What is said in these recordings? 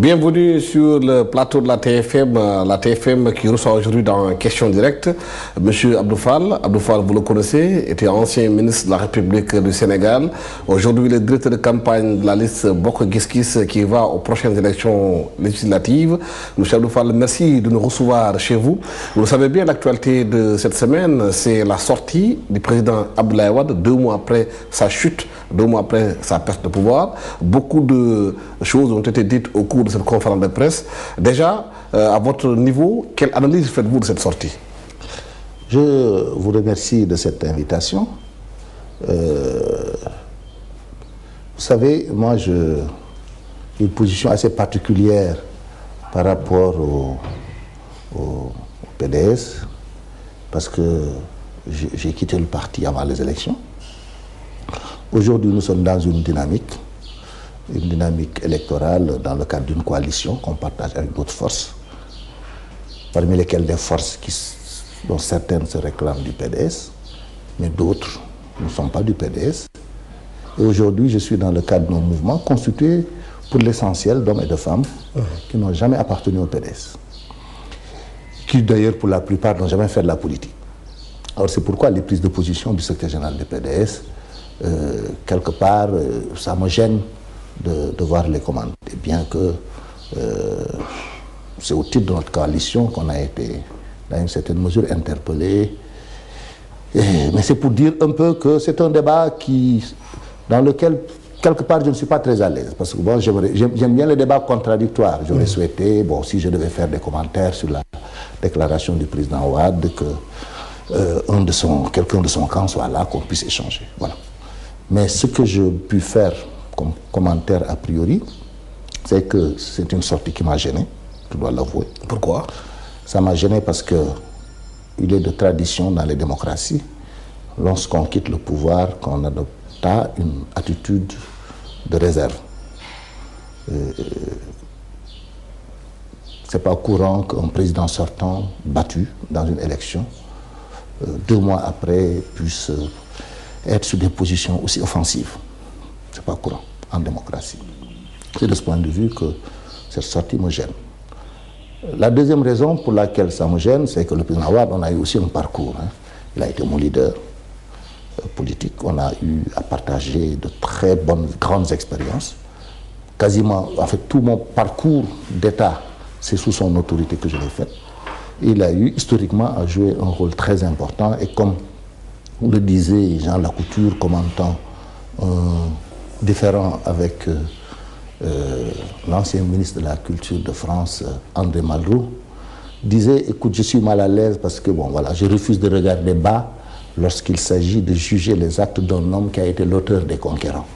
Bienvenue sur le plateau de la TFM qui reçoit aujourd'hui dans Question Directe M. Abdou Fall. Abdou Fall, vous le connaissez, était ancien ministre de la République du Sénégal. Aujourd'hui, il est directeur de campagne de la liste Bokk Gis Gis qui va aux prochaines élections législatives. M. Abdou Fall, merci de nous recevoir chez vous. Vous le savez bien, l'actualité de cette semaine, c'est la sortie du président Abdoulaye Wade 2 mois après sa chute, 2 mois après sa perte de pouvoir. Beaucoup de choses ont été dites au cours de cette conférence de presse. Déjà, à votre niveau, quelle analyse faites-vous de cette sortie? Je vous remercie de cette invitation. Vous savez, moi, j'ai une position assez particulière par rapport au PDS, parce que j'ai quitté le parti avant les élections. Aujourd'hui, nous sommes dans une dynamique électorale dans le cadre d'une coalition qu'on partage avec d'autres forces, parmi lesquelles des forces dont certaines se réclament du PDS, mais d'autres ne sont pas du PDS. Et aujourd'hui, je suis dans le cadre d'un mouvement constitué pour l'essentiel d'hommes et de femmes qui n'ont jamais appartenu au PDS, qui d'ailleurs pour la plupart n'ont jamais fait de la politique. Alors c'est pourquoi les prises de position du secrétaire général du PDS, quelque part, ça me gêne de voir les commenter, bien que c'est au titre de notre coalition qu'on a été, dans une certaine mesure, interpellé. Mais c'est pour dire un peu que c'est un débat dans lequel, quelque part, je ne suis pas très à l'aise. Parce que bon, j'aime bien les débats contradictoires. J'aurais souhaité, bon, si je devais faire des commentaires sur la déclaration du président Wade, que quelqu'un de son camp soit là, qu'on puisse échanger. Voilà. Mais ce que je puis faire comme commentaire a priori, c'est que c'est une sortie qui m'a gêné, je dois l'avouer. Pourquoi? Ça m'a gêné parce que il est de tradition dans les démocraties, lorsqu'on quitte le pouvoir, qu'on adopte une attitude de réserve. C'est pas courant qu'un président sortant, battu dans une élection, 2 mois après, puisse être sur des positions aussi offensives. C'est pas courant en démocratie. C'est de ce point de vue que cette sortie me gêne. La deuxième raison pour laquelle ça me gêne, c'est que le président Wade, on a eu aussi un parcours. Il a été mon leader politique. On a eu à partager de très grandes expériences. Quasiment, en fait, tout mon parcours d'État, c'est sous son autorité que je l'ai fait. Il a eu historiquement à jouer un rôle très important. Et comme le disait Jean Lacouture, commentant différent avec l'ancien ministre de la Culture de France, André Malraux, disait, écoute, je suis mal à l'aise parce que bon, voilà, je refuse de regarder bas lorsqu'il s'agit de juger les actes d'un homme qui a été l'auteur des conquérants.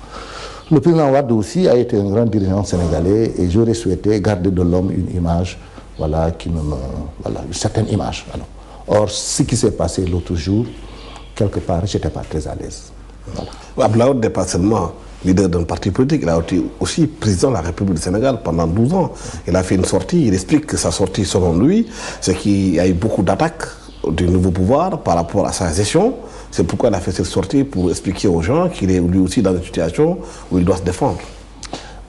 Le président Wade aussi a été un grand dirigeant sénégalais et j'aurais souhaité garder de l'homme une image, voilà, une certaine image. Alors, or, ce qui s'est passé l'autre jour, quelque part, je n'étais pas très à l'aise. Voilà. Abdoulaye Wade n'est pas seulement leader d'un parti politique, il a été aussi président de la République du Sénégal pendant 12 ans. Il a fait une sortie, il explique que sa sortie, selon lui, c'est qu'il y a eu beaucoup d'attaques du nouveau pouvoir par rapport à sa gestion. C'est pourquoi il a fait cette sortie, pour expliquer aux gens qu'il est lui aussi dans une situation où il doit se défendre.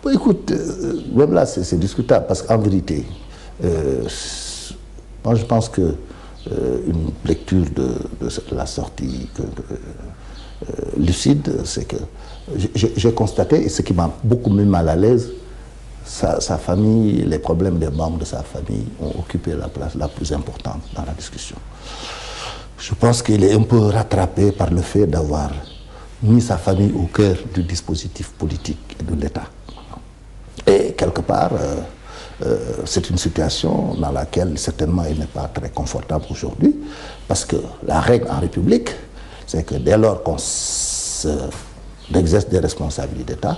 Bon, écoute, même là, c'est discutable, parce qu'en vérité, moi je pense que une lecture de la sortie lucide, c'est que j'ai constaté, et ce qui m'a beaucoup mis mal à l'aise, sa famille, les problèmes des membres de sa famille ont occupé la place la plus importante dans la discussion. Je pense qu'il est un peu rattrapé par le fait d'avoir mis sa famille au cœur du dispositif politique et de l'État. Et quelque part, c'est une situation dans laquelle certainement il n'est pas très confortable aujourd'hui, parce que la règle en République, c'est que dès lors qu'on exerce des responsabilités d'État,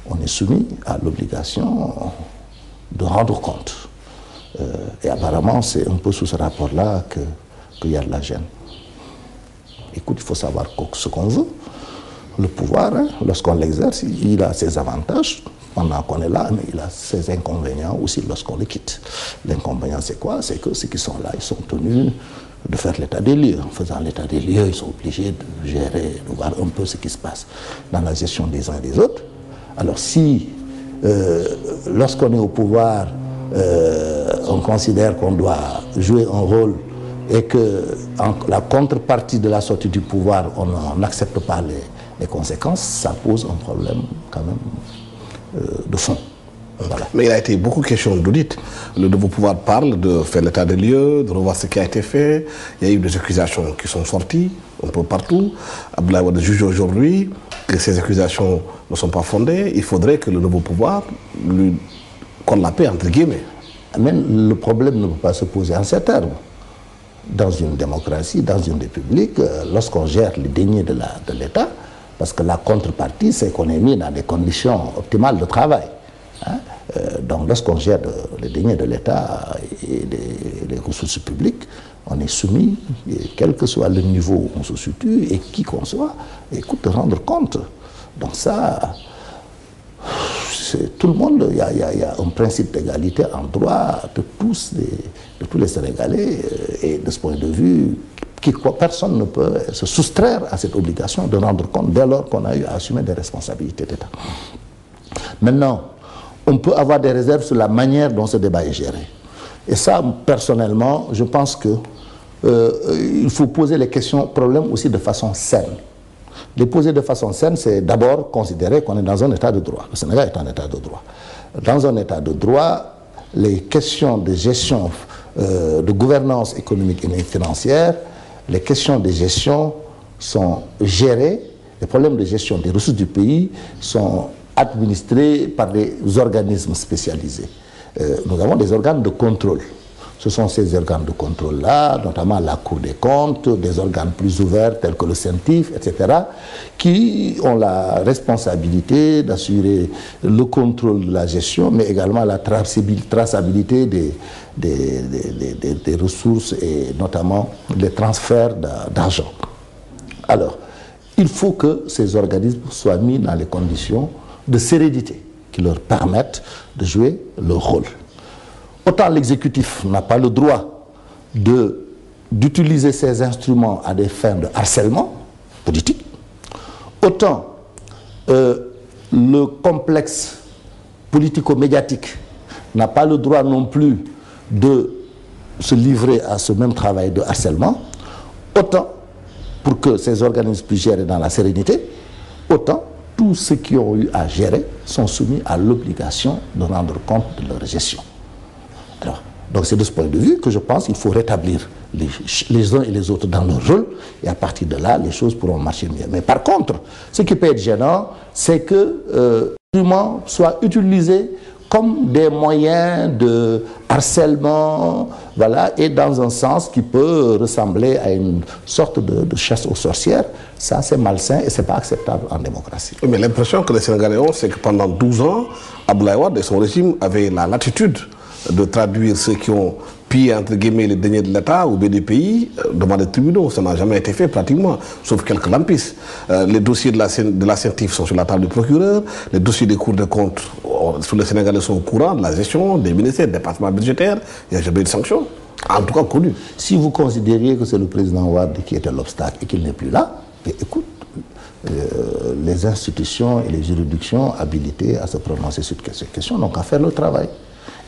on est soumis à l'obligation de rendre compte. Et apparemment, c'est un peu sous ce rapport-là qu'il y a de la gêne. Écoute, il faut savoir ce qu'on veut. Le pouvoir, lorsqu'on l'exerce, il a ses avantages pendant qu'on est là, mais il a ses inconvénients aussi lorsqu'on le quitte. L'inconvénient, c'est quoi? C'est que ceux qui sont là, ils sont tenus de faire l'état des lieux. En faisant l'état des lieux, ils sont obligés de gérer, de voir un peu ce qui se passe dans la gestion des uns et des autres. Alors si lorsqu'on est au pouvoir, on considère qu'on doit jouer un rôle et que la contrepartie de la sortie du pouvoir, on n'accepte pas les conséquences, ça pose un problème quand même de fond. Voilà. Mais il a été beaucoup question d'audit. Le nouveau pouvoir parle de faire l'état des lieux, de revoir ce qui a été fait. Il y a eu des accusations qui sont sorties un peu partout. Abdoulaye Wade juge aujourd'hui que ces accusations ne sont pas fondées. Il faudrait que le nouveau pouvoir lui colle la paix, entre guillemets. Mais le problème ne peut pas se poser en ces termes. Dans une démocratie, dans une république, lorsqu'on gère les deniers de l'État, parce que la contrepartie, c'est qu'on est mis dans des conditions optimales de travail. Hein? Donc lorsqu'on gère les deniers de l'État et les ressources publiques, on est soumis, quel que soit le niveau où on se situe et qui qu'on soit, écoute, de rendre compte. Donc ça, tout le monde, il y a un principe d'égalité en droit de tous les Sénégalais, et de ce point de vue, personne ne peut se soustraire à cette obligation de rendre compte dès lors qu'on a eu à assumer des responsabilités d'État. Maintenant, on peut avoir des réserves sur la manière dont ce débat est géré. Et ça, personnellement, je pense que il faut poser les problèmes aussi de façon saine. Les poser de façon saine, c'est d'abord considérer qu'on est dans un état de droit. Le Sénégal est un état de droit. Dans un état de droit, les questions de gestion, de gouvernance économique et financière, les questions de gestion sont gérées, les problèmes de gestion des ressources du pays sont administrés par des organismes spécialisés. Nous avons des organes de contrôle. Ce sont ces organes de contrôle-là, notamment la Cour des comptes, des organes plus ouverts tels que le CENTIF, etc., qui ont la responsabilité d'assurer le contrôle de la gestion, mais également la traçabilité des ressources et notamment les transferts d'argent. Alors, il faut que ces organismes soient mis dans les conditions de sérénité qui leur permettent de jouer leur rôle. Autant l'exécutif n'a pas le droit d'utiliser ces instruments à des fins de harcèlement politique, autant le complexe politico-médiatique n'a pas le droit non plus de se livrer à ce même travail de harcèlement, autant pour que ces organismes puissent gérer dans la sérénité, autant tous ceux qui ont eu à gérer sont soumis à l'obligation de rendre compte de leur gestion. Alors, donc c'est de ce point de vue que je pense qu'il faut rétablir les uns et les autres dans leur rôle, et à partir de là, les choses pourront marcher mieux. Mais par contre, ce qui peut être gênant, c'est que l'instrument soit utilisé comme des moyens de harcèlement, voilà, et dans un sens qui peut ressembler à une sorte de chasse aux sorcières. Ça, c'est malsain et ce n'est pas acceptable en démocratie. Mais l'impression que les Sénégalais ont, c'est que pendant 12 ans, Abdoulaye Wade et son régime avaient la latitude de traduire ceux qui ont pillé, entre guillemets, les deniers de l'État ou bien des pays devant les tribunaux. Ça n'a jamais été fait pratiquement, sauf quelques lampistes. Les dossiers de la CENTIF sont sur la table du procureur, les dossiers des cours de compte sur les Sénégalais sont au courant de la gestion des ministères, des départements budgétaires. Il n'y a jamais eu de sanctions, en tout cas connues. Si vous considériez que c'est le président Wade qui était l'obstacle et qu'il n'est plus là, écoute, les institutions et les juridictions habilitées à se prononcer sur ces questions n'ont qu'à faire le travail.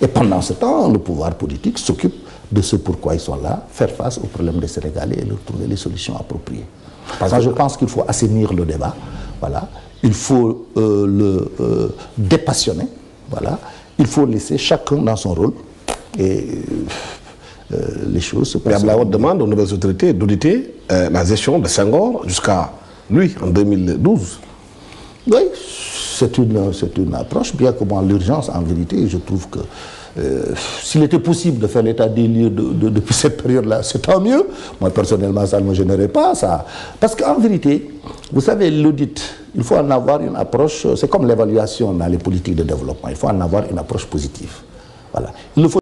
Et pendant ce temps, le pouvoir politique s'occupe de ce pourquoi ils sont là, faire face aux problèmes des Sénégalais et leur trouver les solutions appropriées. Moi, je pense qu'il faut assainir le débat, voilà. Il faut le dépassionner, voilà. Il faut laisser chacun dans son rôle et les choses se passent. Mais Abdoulaye Wade demande aux nouvelles autorités d'auditer la gestion de Senghor jusqu'à lui, en 2012. Oui, c'est une approche, bien que bon, l'urgence, en vérité, je trouve que s'il était possible de faire l'état des lieux depuis cette période-là, c'est tant mieux. Moi, personnellement, ça ne me gênerait pas, ça. Parce qu'en vérité, vous savez, l'audit, il faut en avoir une approche, c'est comme l'évaluation dans les politiques de développement, il faut en avoir une approche positive. Voilà. Il ne faut